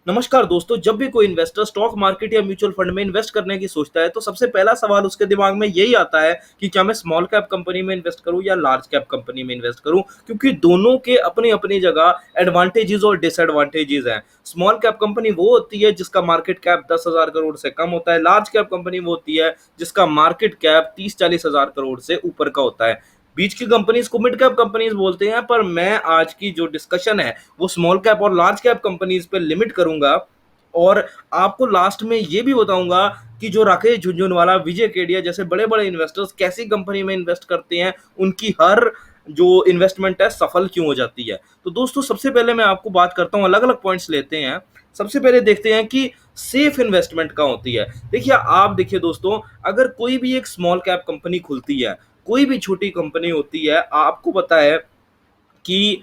नमस्कार दोस्तों, जब भी कोई इन्वेस्टर स्टॉक मार्केट या म्यूचुअल फंड में इन्वेस्ट करने की सोचता है तो सबसे पहला सवाल उसके दिमाग में यही आता है कि क्या मैं स्मॉल कैप कंपनी में इन्वेस्ट करूं या लार्ज कैप कंपनी में इन्वेस्ट करूं, क्योंकि दोनों के अपनी अपनी जगह एडवांटेजेस और डिसएडवांटेजेस हैं। स्मॉल कैप कंपनी वो होती है जिसका मार्केट कैप 10,000 करोड़ से कम होता है। लार्ज कैप कंपनी वो होती है जिसका मार्केट कैप 30-40 हजार करोड़ से ऊपर का होता है। बीच की कंपनीज को मिड कैप कंपनीज बोलते हैं, पर मैं आज की जो डिस्कशन है वो स्मॉल कैप और लार्ज कैप कंपनीज पे लिमिट करूंगा। और आपको लास्ट में ये भी बताऊंगा कि जो राकेश झुनझुनवाला, विजय केडिया जैसे बड़े बड़े इन्वेस्टर्स कैसी कंपनी में इन्वेस्ट करते हैं, उनकी हर जो इन्वेस्टमेंट है सफल क्यों हो जाती है। तो दोस्तों, सबसे पहले मैं आपको बात करता हूँ, अलग अलग पॉइंट्स लेते हैं। सबसे पहले देखते हैं कि सेफ इन्वेस्टमेंट कहाँ होती है। देखिए, आप देखिए दोस्तों, अगर कोई भी एक स्मॉल कैप कंपनी खुलती है, कोई भी छोटी कंपनी होती है, आपको पता है कि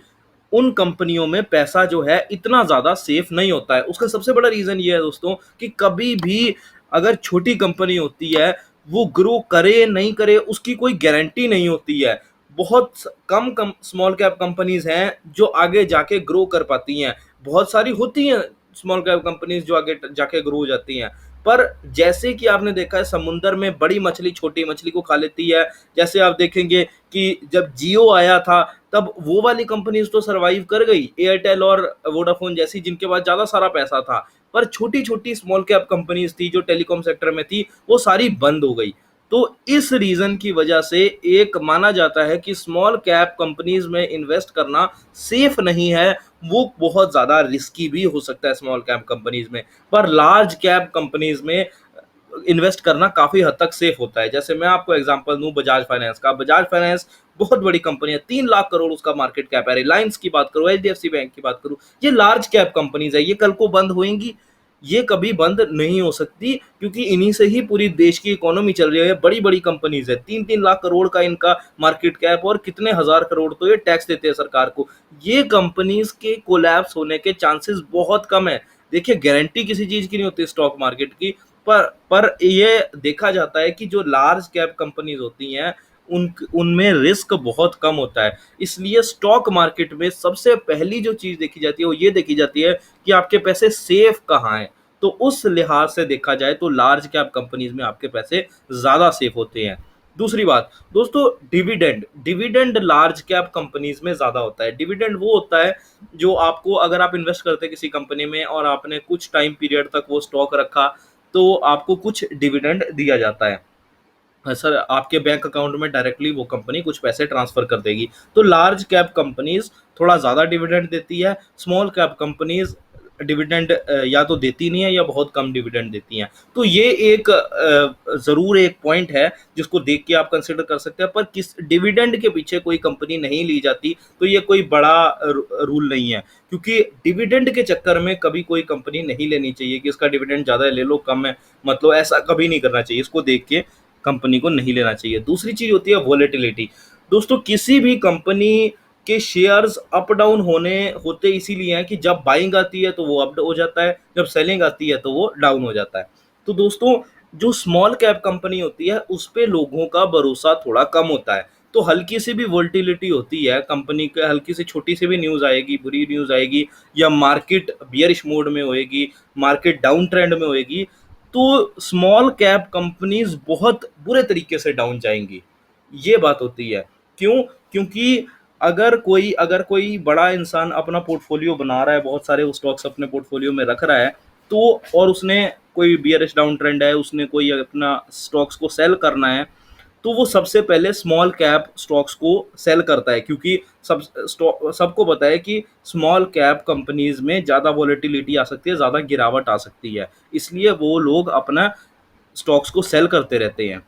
उन कंपनियों में पैसा जो है इतना ज़्यादा सेफ नहीं होता है। उसका सबसे बड़ा रीज़न ये है दोस्तों कि कभी भी अगर छोटी कंपनी होती है, वो ग्रो करे नहीं करे उसकी कोई गारंटी नहीं होती है। बहुत कम कम स्मॉल कैप कंपनीज हैं जो आगे जाके ग्रो कर पाती हैं। बहुत सारी होती हैं स्मॉल कैप कंपनीज जो आगे जाके ग्रो हो जाती हैं, पर जैसे कि आपने देखा है समुंदर में बड़ी मछली छोटी मछली को खा लेती है। जैसे आप देखेंगे कि जब जियो आया था तब वो वाली कंपनीज तो सरवाइव कर गई, एयरटेल और वोडाफोन जैसी, जिनके पास ज्यादा सारा पैसा था। पर छोटी छोटी स्मॉल कैप कंपनीज थी जो टेलीकॉम सेक्टर में थी, वो सारी बंद हो गई। तो इस रीजन की वजह से एक माना जाता है कि स्मॉल कैप कंपनीज में इन्वेस्ट करना सेफ नहीं है। वो बहुत ज्यादा रिस्की भी हो सकता है स्मॉल कैप कंपनीज में। पर लार्ज कैप कंपनीज में इन्वेस्ट करना काफी हद तक सेफ होता है। जैसे मैं आपको एग्जांपल दूं बजाज फाइनेंस का। बजाज फाइनेंस बहुत बड़ी कंपनी है, 3 लाख करोड़ उसका मार्केट कैप है। रिलायंस की बात करूं, एचडीएफसी बैंक की बात करूं, ये लार्ज कैप कंपनीज है। ये कल को बंद होंगी? ये कभी बंद नहीं हो सकती, क्योंकि इन्हीं से ही पूरी देश की इकोनॉमी चल रही है। बड़ी बड़ी कंपनीज है, 3-3 लाख करोड़ का इनका मार्केट कैप, और कितने हजार करोड़ तो ये टैक्स देते हैं सरकार को। ये कंपनीज के कोलैप्स होने के चांसेस बहुत कम है। देखिए, गारंटी किसी चीज की नहीं होती स्टॉक मार्केट की, पर ये देखा जाता है कि जो लार्ज कैप कंपनीज होती हैं उन उनमें रिस्क बहुत कम होता है। इसलिए स्टॉक मार्केट में सबसे पहली जो चीज देखी जाती है वो ये देखी जाती है कि आपके पैसे सेफ कहाँ हैं। तो उस लिहाज से देखा जाए तो लार्ज कैप कंपनीज में आपके पैसे ज्यादा सेफ होते हैं। दूसरी बात दोस्तों, dividend dividend large cap companies में ज्यादा होता है। डिविडेंड वो होता है जो आपको, अगर आप इन्वेस्ट करते हैं किसी कंपनी में और आपने कुछ टाइम पीरियड तक वो स्टॉक रखा, तो आपको कुछ डिविडेंड दिया जाता है। सर, आपके बैंक अकाउंट में डायरेक्टली वो कंपनी कुछ पैसे ट्रांसफर कर देगी। तो लार्ज कैप कंपनीज थोड़ा ज़्यादा डिविडेंड देती है। स्मॉल कैप कंपनीज डिविडेंड या तो देती नहीं है या बहुत कम डिविडेंड देती हैं। तो ये एक ज़रूर एक पॉइंट है जिसको देख के आप कंसिडर कर सकते हैं। पर किस डिविडेंड के पीछे कोई कंपनी नहीं ली जाती तो ये कोई बड़ा रूल नहीं है, क्योंकि डिविडेंड के चक्कर में कभी कोई कंपनी नहीं लेनी चाहिए कि इसका डिविडेंड ज़्यादा है ले लो, कम है मतलब, ऐसा कभी नहीं करना चाहिए। इसको देख के कंपनी को नहीं लेना चाहिए। दूसरी चीज होती है वोलेटिलिटी। दोस्तों, किसी भी कंपनी के शेयर्स अप डाउन होने होते इसीलिए हैं कि जब बाइंग आती है तो वो अप हो जाता है, जब सेलिंग आती है तो वो डाउन हो जाता है। तो दोस्तों, जो स्मॉल कैप कंपनी होती है उस पे लोगों का भरोसा थोड़ा कम होता है। तो हल्की सी भी वोलेटिलिटी होती है कंपनी के, हल्की सी छोटी सी भी न्यूज आएगी, बुरी न्यूज आएगी, या मार्केट बियरिश मोड में होएगी, मार्केट डाउन ट्रेंड में होएगी, तो स्मॉल कैप कंपनीज बहुत बुरे तरीके से डाउन जाएंगी। ये बात होती है। क्यों? क्योंकि अगर कोई बड़ा इंसान अपना पोर्टफोलियो बना रहा है, बहुत सारे स्टॉक्स अपने पोर्टफोलियो में रख रहा है, तो और उसने कोई बियरिश डाउन ट्रेंड है, उसने कोई अपना स्टॉक्स को सेल करना है, तो वो सबसे पहले स्मॉल कैप स्टॉक्स को सेल करता है, क्योंकि सबको पता है कि स्मॉल कैप कंपनीज में ज़्यादा वॉलेटिलिटी आ सकती है, ज़्यादा गिरावट आ सकती है। इसलिए वो लोग अपना स्टॉक्स को सेल करते रहते हैं।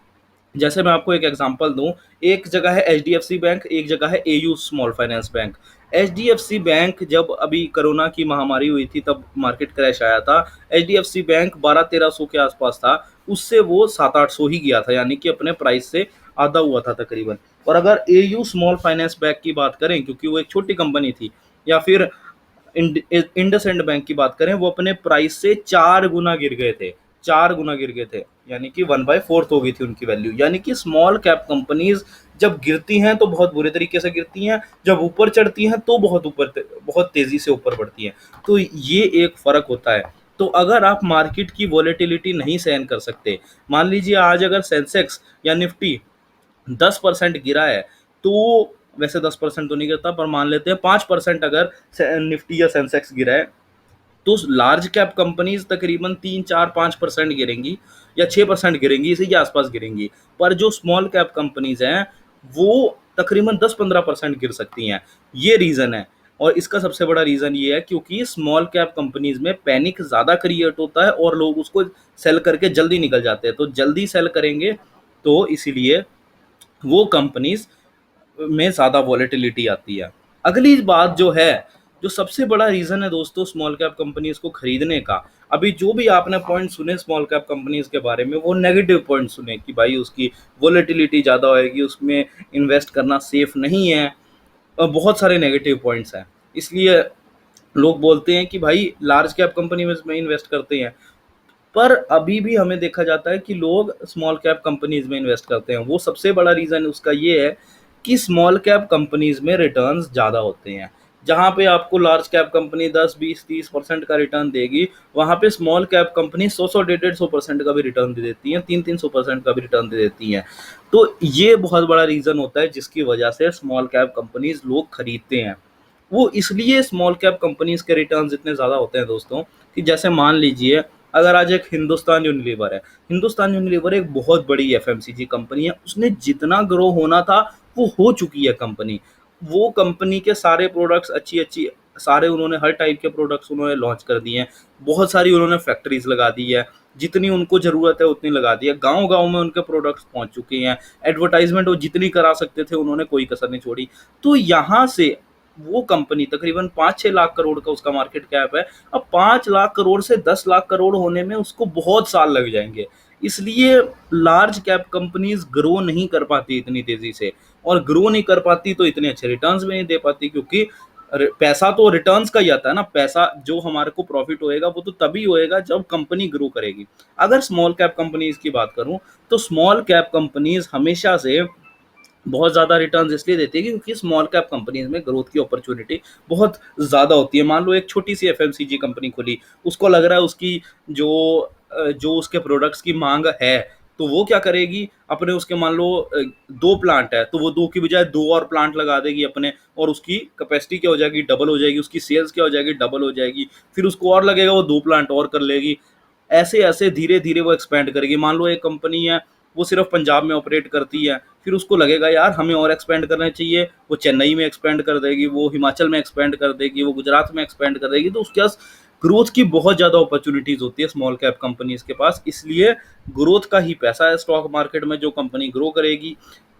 जैसे मैं आपको एक एग्जांपल दूं, एक जगह है एचडीएफसी बैंक, एक जगह है AU small finance bank. HDFC bank जब अभी कोरोना की महामारी हुई थी तब मार्केट क्रैश आया था। एचडीएफसी बैंक 1200-1300 के आसपास था, उससे वो 700-800 ही गया था, यानी कि अपने प्राइस से आधा हुआ था तकरीबन। और अगर एयू स्मॉल फाइनेंस बैंक की बात करें, क्योंकि वो एक छोटी कंपनी थी, या फिर इंडसइंड बैंक की बात करें, वो अपने प्राइस से 4 गुना गिर गए थे। 4 गुना गिर गए थे, यानी कि 1/4 हो गई थी उनकी वैल्यू। यानी कि स्मॉल कैप कंपनीज जब गिरती हैं तो बहुत बुरे तरीके से गिरती हैं, जब ऊपर चढ़ती हैं तो बहुत तेजी से ऊपर बढ़ती हैं। तो ये एक फर्क होता है। तो अगर आप मार्केट की वॉलेटिलिटी नहीं सहन कर सकते, मान लीजिए आज अगर सेंसेक्स या निफ्टी 10% गिरा है, तो वैसे 10% तो नहीं गिरता, पर मान लेते हैं 5% अगर निफ्टी या सेंसेक्स गिरा है, तो लार्ज कैप कंपनीज तकरीबन 3 4 5% गिरेंगी या 6% गिरेंगी, इसी के आसपास गिरेंगी। पर जो स्मॉल कैप कंपनीज हैं वो तकरीबन 10 15% गिर सकती हैं। ये रीज़न है। और इसका सबसे बड़ा रीज़न ये है क्योंकि स्मॉल कैप कंपनीज में पैनिक ज़्यादा क्रिएट होता है और लोग उसको सेल करके जल्दी निकल जाते हैं। तो जल्दी सेल करेंगे तो इसीलिए वो कंपनीज में ज़्यादा वॉलेटिलिटी आती है। अगली बात जो है, जो सबसे बड़ा रीज़न है दोस्तों स्मॉल कैप कंपनीज को खरीदने का, अभी जो भी आपने पॉइंट सुने स्मॉल कैप कंपनीज के बारे में वो नेगेटिव पॉइंट सुने कि भाई उसकी वॉलेटिलिटी ज़्यादा होएगी, उसमें इन्वेस्ट करना सेफ नहीं है, और बहुत सारे नेगेटिव पॉइंट्स हैं। इसलिए लोग बोलते हैं कि भाई लार्ज कैप कंपनी में इन्वेस्ट करते हैं। पर अभी भी हमें देखा जाता है कि लोग स्मॉल कैप कंपनीज में इन्वेस्ट करते हैं। वो सबसे बड़ा रीज़न उसका ये है कि स्मॉल कैप कंपनीज में रिटर्न्स ज़्यादा होते हैं। जहाँ पे आपको लार्ज कैप कंपनी 10 20 30% का रिटर्न देगी, वहाँ पे स्मॉल कैप कंपनी 100 100 150% का भी रिटर्न दे देती हैं, 300 300% का भी रिटर्न दे देती हैं। तो ये बहुत बड़ा रीज़न होता है जिसकी वजह से स्मॉल कैप कंपनीज लोग खरीदते हैं। वो इसलिए स्मॉल कैप कंपनीज के रिटर्न्स इतने ज़्यादा होते हैं दोस्तों, कि जैसे मान लीजिए अगर आज एक हिंदुस्तान यूनिलीवर है, हिंदुस्तान यूनिलीवर एक बहुत बड़ी एफएमसीजी कंपनी है, उसने जितना ग्रो होना था वो हो चुकी है कंपनी। वो कंपनी के सारे प्रोडक्ट्स अच्छी अच्छी, सारे उन्होंने हर टाइप के प्रोडक्ट्स उन्होंने लॉन्च कर दिए हैं, बहुत सारी उन्होंने फैक्ट्रीज लगा दी है, जितनी उनको ज़रूरत है उतनी लगा दी है, गांव गांव में उनके प्रोडक्ट्स पहुंच चुके हैं, एडवर्टाइजमेंट वो जितनी करा सकते थे उन्होंने कोई कसर नहीं छोड़ी। तो यहाँ से वो कंपनी तकरीबन 5 6 लाख करोड़ का उसका मार्केट कैप है। अब 5 लाख करोड़ से 10 लाख करोड़ होने में उसको बहुत साल लग जाएंगे। इसलिए लार्ज कैप कंपनीज ग्रो नहीं कर पाती इतनी तेजी से, और ग्रो नहीं कर पाती तो इतने अच्छे रिटर्न्स भी नहीं दे पाती, क्योंकि पैसा तो रिटर्न्स का ही आता है ना। पैसा जो हमारे को प्रॉफिट होएगा वो तो तभी होएगा जब कंपनी ग्रो करेगी। अगर स्मॉल कैप कंपनीज की बात करूं तो स्मॉल कैप कंपनीज हमेशा से बहुत ज़्यादा रिटर्न्स इसलिए देती है क्योंकि स्मॉल कैप कंपनीज में ग्रोथ की अपॉर्चुनिटी बहुत ज़्यादा होती है। मान लो एक छोटी सी एफएमसीजी कंपनी खुली, उसको लग रहा है उसकी जो उसके प्रोडक्ट्स की मांग है, तो वो क्या करेगी, अपने उसके मान लो 2 प्लांट है तो वो 2 की बजाय 2 और प्लांट लगा देगी अपने, और उसकी कैपेसिटी क्या हो जाएगी, डबल हो जाएगी, उसकी सेल्स क्या हो जाएगी, डबल हो जाएगी। फिर उसको और लगेगा वो 2 प्लांट और कर लेगी। ऐसे ऐसे धीरे धीरे वो एक्सपेंड करेगी। मान लो एक कंपनी है वो सिर्फ पंजाब में ऑपरेट करती है, फिर उसको लगेगा यार हमें और एक्सपेंड करना चाहिए, वो चेन्नई में एक्सपेंड कर देगी, वो हिमाचल में एक्सपेंड कर देगी, वो गुजरात में एक्सपेंड कर देगी। तो उसके पास ग्रोथ की बहुत ज़्यादा अपॉर्चुनिटीज़ होती है स्मॉल कैप कंपनीज के पास। इसलिए ग्रोथ का ही पैसा है स्टॉक मार्केट में, जो कंपनी ग्रो करेगी।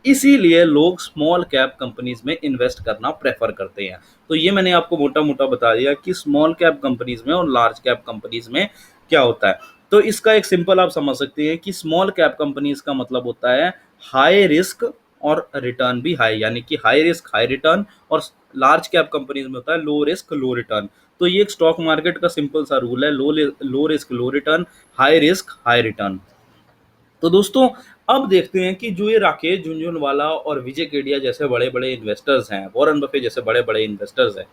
इसीलिए लोग स्मॉल कैप कंपनीज में इन्वेस्ट करना प्रेफर करते हैं। तो ये मैंने आपको मोटा मोटा बता दिया कि स्मॉल कैप कंपनीज में और लार्ज कैप कंपनीज में क्या होता है। तो इसका एक सिंपल आप समझ सकते हैं कि स्मॉल कैप कंपनीज का मतलब होता है हाई रिस्क और रिटर्न भी हाई, यानी कि हाई रिस्क हाई रिटर्न। और लार्ज कैप कंपनीज में होता है लो रिस्क लो रिटर्न। तो ये एक स्टॉक मार्केट का सिंपल सा रूल है, low risk low return, high risk high return. तो दोस्तों अब देखते हैं कि जो ये राकेश झुनझुनवाला और विजय केडिया जैसे बड़े बड़े इन्वेस्टर्स हैं, वॉरेन बफे जैसे बड़े बड़े इन्वेस्टर्स हैं,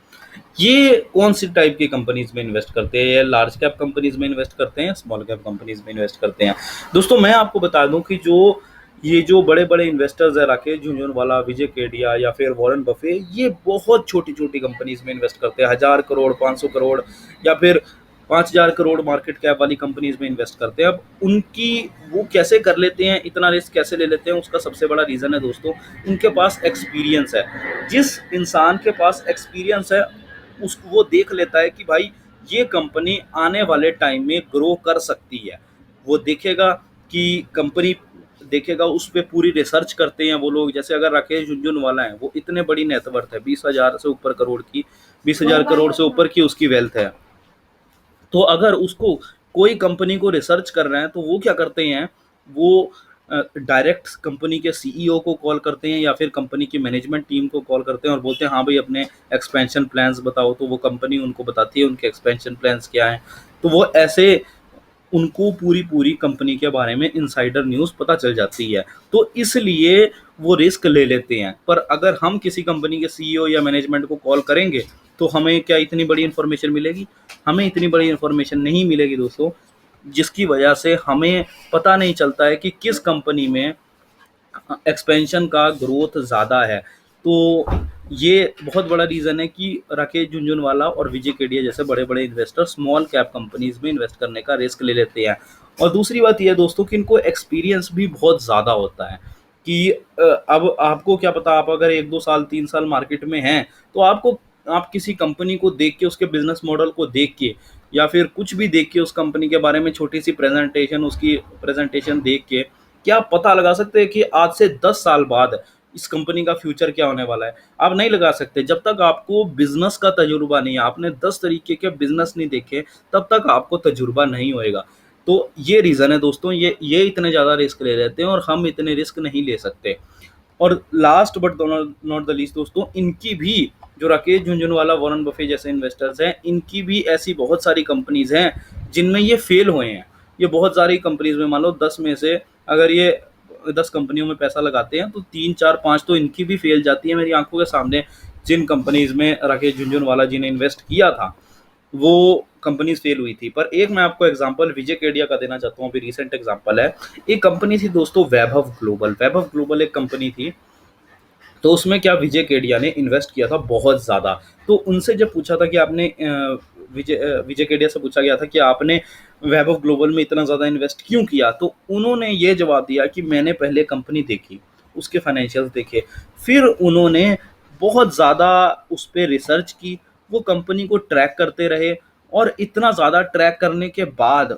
ये कौन सी टाइप की कंपनीज में इन्वेस्ट करते हैं, लार्ज कैप कंपनीज में इन्वेस्ट करते हैं, स्मॉल कैप कंपनीज में इन्वेस्ट करते हैं। दोस्तों मैं आपको बता दूं कि जो बड़े बड़े इन्वेस्टर्स हैं, राकेश झुनझुनवाला, विजय केडिया या फिर वॉरेन बफे, ये बहुत छोटी छोटी कंपनीज में इन्वेस्ट करते हैं। 1000 करोड़ 500 करोड़ या फिर 5000 करोड़ मार्केट कैप वाली कंपनीज में इन्वेस्ट करते हैं। अब उनकी वो कैसे कर लेते हैं, इतना रिस्क कैसे ले लेते हैं, उसका सबसे बड़ा रीज़न है दोस्तों उनके पास एक्सपीरियंस है। जिस इंसान के पास एक्सपीरियंस है उसको वो देख लेता है कि भाई ये कंपनी आने वाले टाइम में ग्रो कर सकती है। वो देखेगा कि कंपनी देखेगा, उस पर पूरी रिसर्च करते हैं वो लोग। जैसे अगर राकेश झुनझुनवाला है, वो इतने बड़ी नेटवर्थ है, 20,000 से ऊपर करोड़ की, 20,000 करोड़ से ऊपर की उसकी वेल्थ है। तो अगर उसको कोई कंपनी को रिसर्च कर रहे हैं तो वो क्या करते हैं, वो डायरेक्ट कंपनी के सीईओ को कॉल करते हैं या फिर कंपनी की मैनेजमेंट टीम को कॉल करते हैं और बोलते हैं हाँ भाई अपने एक्सपेंशन प्लान्स बताओ। तो वो कंपनी उनको बताती है उनके एक्सपेंशन प्लान्स क्या हैं। तो वो ऐसे उनको पूरी-पूरी कंपनी के बारे में इनसाइडर न्यूज़ पता चल जाती है। तो इसलिए वो रिस्क ले लेते हैं। पर अगर हम किसी कंपनी के सीईओ या मैनेजमेंट को कॉल करेंगे, तो हमें क्या इतनी बड़ी इन्फॉर्मेशन मिलेगी? हमें इतनी बड़ी इन्फॉर्मेशन नहीं मिलेगी दोस्तों, जिसकी वजह से हमें पता नहीं चलता है कि किस कंपनी में एक्सपेंशन का ग्रोथ ज़्यादा है। तो ये बहुत बड़ा रीज़न है कि राकेश झुनझुनवाला और विजय केडिया जैसे बड़े-बड़े इन्वेस्टर स्मॉल कैप कंपनीज़ में इन्वेस्ट करने का रिस्क ले लेते हैं। और दूसरी बात ये है दोस्तों कि इनको एक्सपीरियंस भी बहुत ज़्यादा होता है कि अब आपको क्या पता, आप अगर 1-2 साल 3 साल मार्केट में हैं, तो आप किसी कंपनी को देख के, उसके बिज़नेस मॉडल को देख के या फिर कुछ भी देख के उस कंपनी के बारे में छोटी-सी प्रेज़ेंटेशन, उसकी प्रेज़ेंटेशन देख के क्या आप पता लगा सकते हैं कि आज से 10 साल बाद इस कंपनी का फ्यूचर क्या होने वाला है? आप नहीं लगा सकते। जब तक आपको बिज़नेस का तजुर्बा नहीं है, आपने 10 तरीके के बिज़नेस नहीं देखे, तब तक आपको तजुर्बा नहीं होएगा। तो ये रीज़न है दोस्तों, ये इतने ज़्यादा रिस्क ले लेते हैं और हम इतने रिस्क नहीं ले सकते। और last but not the least दोस्तों, इनकी भी जो राकेश झुनझुनवाला, वॉरेन बफे जैसे इन्वेस्टर्स हैं, इनकी भी ऐसी बहुत सारी कंपनीज़ हैं जिनमें ये फेल हुए हैं। ये बहुत सारी कंपनीज़ में मान लो 10 में से अगर ये 10 कंपनियों में पैसा लगाते हैं तो 3, 4, 5 तो इनकी भी फेल जाती है मेरी आंखों के सामने। जिन कंपनीज़ में राकेश झुनझुनवाला जी ने इन्वेस्ट किया था, वो कंपनीज़ फेल हुई थी। पर एक मैं आपको एग्ज़ाम्पल विजय केडिया का देना चाहता हूँ, अभी रीसेंट एग्ज़ाम्पल है। एक कंपनी थी दोस्तों, वैभव ग्लोबल। वैभव ग्लोबल एक कंपनी थी, तो उसमें क्या विजय केडिया ने इन्वेस्ट किया था बहुत ज़्यादा। तो उनसे जब पूछा था कि आपने विजय केडिया से पूछा गया था कि आपने वैभव ग्लोबल में इतना ज़्यादा इन्वेस्ट क्यों किया? तो उन्होंने ये जवाब दिया कि मैंने पहले कंपनी देखी, उसके फाइनेंशियल्स देखे, फिर उन्होंने बहुत ज़्यादा उस पे रिसर्च की, वो कंपनी को ट्रैक करते रहे और इतना ज़्यादा ट्रैक करने के बाद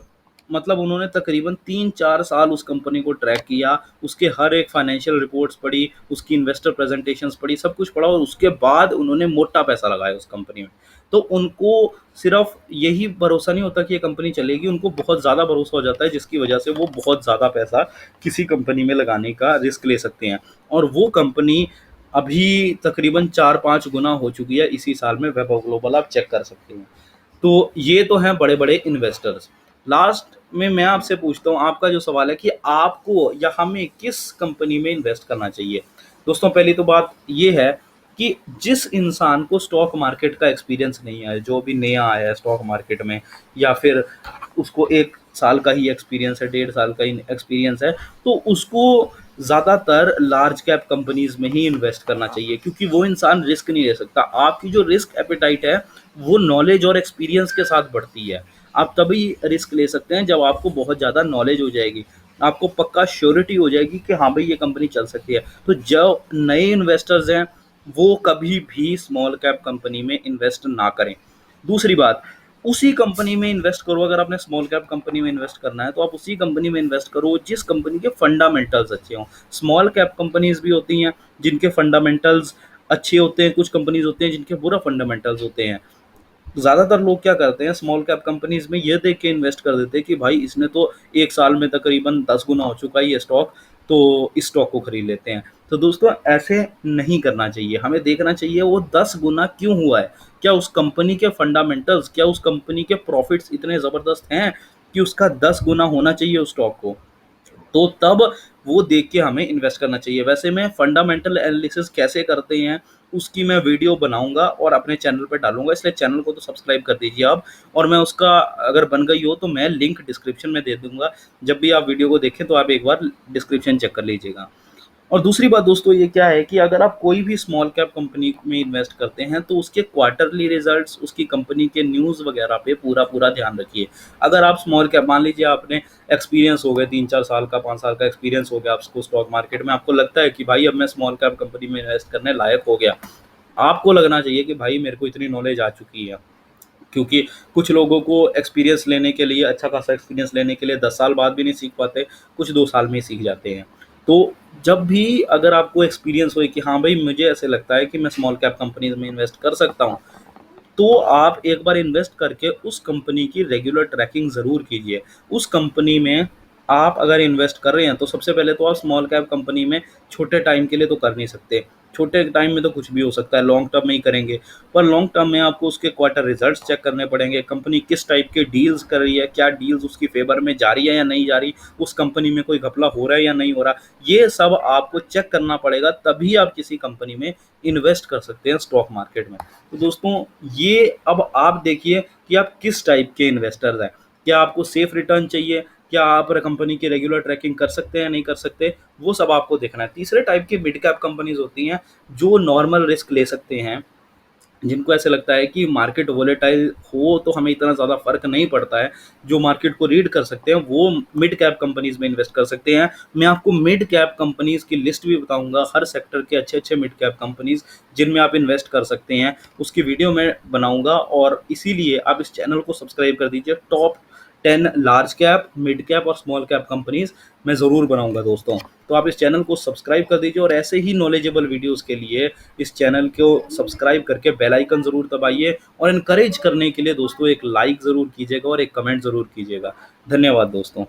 मतलब उन्होंने तकरीबन 3-4 साल उस कंपनी को ट्रैक किया, उसके हर एक फाइनेंशियल रिपोर्ट्स पढ़ी, उसकी इन्वेस्टर प्रेज़ेंटेशंस पढ़ी, सब कुछ पढ़ा और उसके बाद उन्होंने मोटा पैसा लगाया उस कंपनी में। तो उनको सिर्फ़ यही भरोसा नहीं होता कि ये कंपनी चलेगी, उनको बहुत ज़्यादा भरोसा हो जाता है, जिसकी वजह से वो बहुत ज़्यादा पैसा किसी कंपनी में लगाने का रिस्क ले सकते हैं। और वो कंपनी अभी तकरीबन 4-5 गुना हो चुकी है इसी साल में, वैभव ग्लोबल आप चेक कर सकते हैं। तो ये तो हैं बड़े-बड़े इन्वेस्टर्स। लास्ट में मैं आपसे पूछता हूँ, आपका जो सवाल है कि आपको या हमें किस कंपनी में इन्वेस्ट करना चाहिए? दोस्तों, पहली तो बात ये है कि जिस इंसान को स्टॉक मार्केट का एक्सपीरियंस नहीं है, जो अभी नया आया है स्टॉक मार्केट में, या फिर उसको 1 साल का ही एक्सपीरियंस है, 1.5 साल का ही एक्सपीरियंस है, तो उसको ज़्यादातर लार्ज कैप कंपनीज़ में ही इन्वेस्ट करना चाहिए, क्योंकि वो इंसान रिस्क नहीं ले सकता। आपकी जो रिस्क एपेटाइट है, वो नॉलेज और एक्सपीरियंस के साथ बढ़ती है। आप तभी रिस्क ले सकते हैं जब आपको बहुत ज़्यादा नॉलेज हो जाएगी, आपको पक्का श्योरिटी हो जाएगी कि हाँ भाई, ये कंपनी चल सकती है। तो जो नए इन्वेस्टर्स हैं, वो कभी भी स्मॉल कैप कंपनी में इन्वेस्ट ना करें। दूसरी बात, उसी कंपनी में इन्वेस्ट करो। अगर आपने स्मॉल कैप कंपनी में इन्वेस्ट करना है, तो आप उसी कंपनी में इन्वेस्ट करो जिस कंपनी के फंडामेंटल्स अच्छे हों। स्मॉल कैप कंपनीज़ भी होती हैं जिनके फंडामेंटल्स अच्छे होते हैं, कुछ कंपनीज़ होते हैं जिनके बुरा फंडामेंटल्स होते हैं। ज़्यादातर लोग क्या करते हैं, स्मॉल कैप कंपनीज़ में ये देख के इन्वेस्ट कर देते हैं कि भाई इसने तो 1 साल में तकरीबन 10 गुना हो चुका है ये स्टॉक, तो इस स्टॉक को खरीद लेते हैं। तो दोस्तों, ऐसे नहीं करना चाहिए, हमें देखना चाहिए वो 10 गुना क्यों हुआ है? क्या उस कंपनी के फंडामेंटल्स, क्या उस कंपनी के प्रॉफिट्स इतने ज़बरदस्त हैं कि उसका 10 गुना होना चाहिए उस स्टॉक को? तो तब वो देख के हमें इन्वेस्ट करना चाहिए। वैसे मैं फंडामेंटल एनालिसिस कैसे करते हैं, उसकी मैं वीडियो बनाऊँगा और अपने चैनल पे डालूँगा, इसलिए चैनल को तो सब्सक्राइब कर दीजिए आप। और मैं उसका, अगर बन गई हो तो मैं लिंक डिस्क्रिप्शन में दे दूँगा। जब भी आप वीडियो को देखें तो आप एक बार डिस्क्रिप्शन चेक कर लीजिएगा। और दूसरी बात दोस्तों, ये क्या है कि अगर आप कोई भी स्मॉल कैप कंपनी में इन्वेस्ट करते हैं, तो उसके क्वार्टरली रिजल्ट्स, उसकी कंपनी के न्यूज़ वगैरह पे पूरा ध्यान रखिए। अगर आप स्मॉल कैप, मान लीजिए आपने एक्सपीरियंस हो गया 3-4 साल का, 5 साल का एक्सपीरियंस हो गया आपको स्टॉक मार्केट में, आपको लगता है कि भाई अब मैं स्मॉल कैप कंपनी में इन्वेस्ट करने लायक हो गया। आपको लगना चाहिए कि भाई मेरे को इतनी नॉलेज आ चुकी है। क्योंकि कुछ लोगों को एक्सपीरियंस लेने के लिए, अच्छा खासा एक्सपीरियंस लेने के लिए 10 साल बाद भी नहीं सीख पाते, कुछ 2 साल में ही सीख जाते हैं। तो जब भी अगर आपको एक्सपीरियंस होए कि हाँ भाई, मुझे ऐसे लगता है कि मैं स्मॉल कैप कंपनीज़ में इन्वेस्ट कर सकता हूँ, तो आप एक बार इन्वेस्ट करके उस कंपनी की रेगुलर ट्रैकिंग ज़रूर कीजिए। उस कंपनी में आप अगर इन्वेस्ट कर रहे हैं, तो सबसे पहले तो आप स्मॉल कैप कंपनी में छोटे टाइम के लिए तो कर नहीं सकते, छोटे टाइम में तो कुछ भी हो सकता है, लॉन्ग टर्म में ही करेंगे। पर लॉन्ग टर्म में आपको उसके क्वार्टर रिजल्ट्स चेक करने पड़ेंगे, कंपनी किस टाइप के डील्स कर रही है, क्या डील्स उसकी फेवर में जा रही है या नहीं जा रही, उस कंपनी में कोई घपला हो रहा है या नहीं हो रहा, ये सब आपको चेक करना पड़ेगा, तभी आप किसी कंपनी में इन्वेस्ट कर सकते हैं स्टॉक मार्केट में। तो दोस्तों, ये अब आप देखिए कि आप किस टाइप के इन्वेस्टर्स हैं। क्या आपको सेफ रिटर्न चाहिए, क्या आप कंपनी की रेगुलर ट्रैकिंग कर सकते हैं नहीं कर सकते, वो सब आपको देखना है। तीसरे टाइप की मिड कैप कंपनीज होती हैं जो नॉर्मल रिस्क ले सकते हैं, जिनको ऐसे लगता है कि मार्केट वोलेटाइल हो तो हमें इतना ज़्यादा फर्क नहीं पड़ता है, जो मार्केट को रीड कर सकते हैं वो मिड कैप कंपनीज में इन्वेस्ट कर सकते हैं। मैं आपको मिड कैप कंपनीज की लिस्ट भी बताऊंगा, हर सेक्टर के अच्छे अच्छे मिड कैप कंपनीज जिनमें आप इन्वेस्ट कर सकते हैं, उसकी वीडियो मैं बनाऊंगा। और इसीलिए आप इस चैनल को सब्सक्राइब कर दीजिए। Top 10 large cap, mid cap और स्मॉल कैप कंपनीज मैं ज़रूर बनाऊंगा दोस्तों। तो आप इस चैनल को सब्सक्राइब कर दीजिए, और ऐसे ही नॉलेजेबल वीडियोस के लिए इस चैनल को सब्सक्राइब करके बेल आइकन ज़रूर दबाइए, और इनकरेज करने के लिए दोस्तों एक लाइक ज़रूर कीजिएगा और एक कमेंट ज़रूर कीजिएगा। धन्यवाद दोस्तों।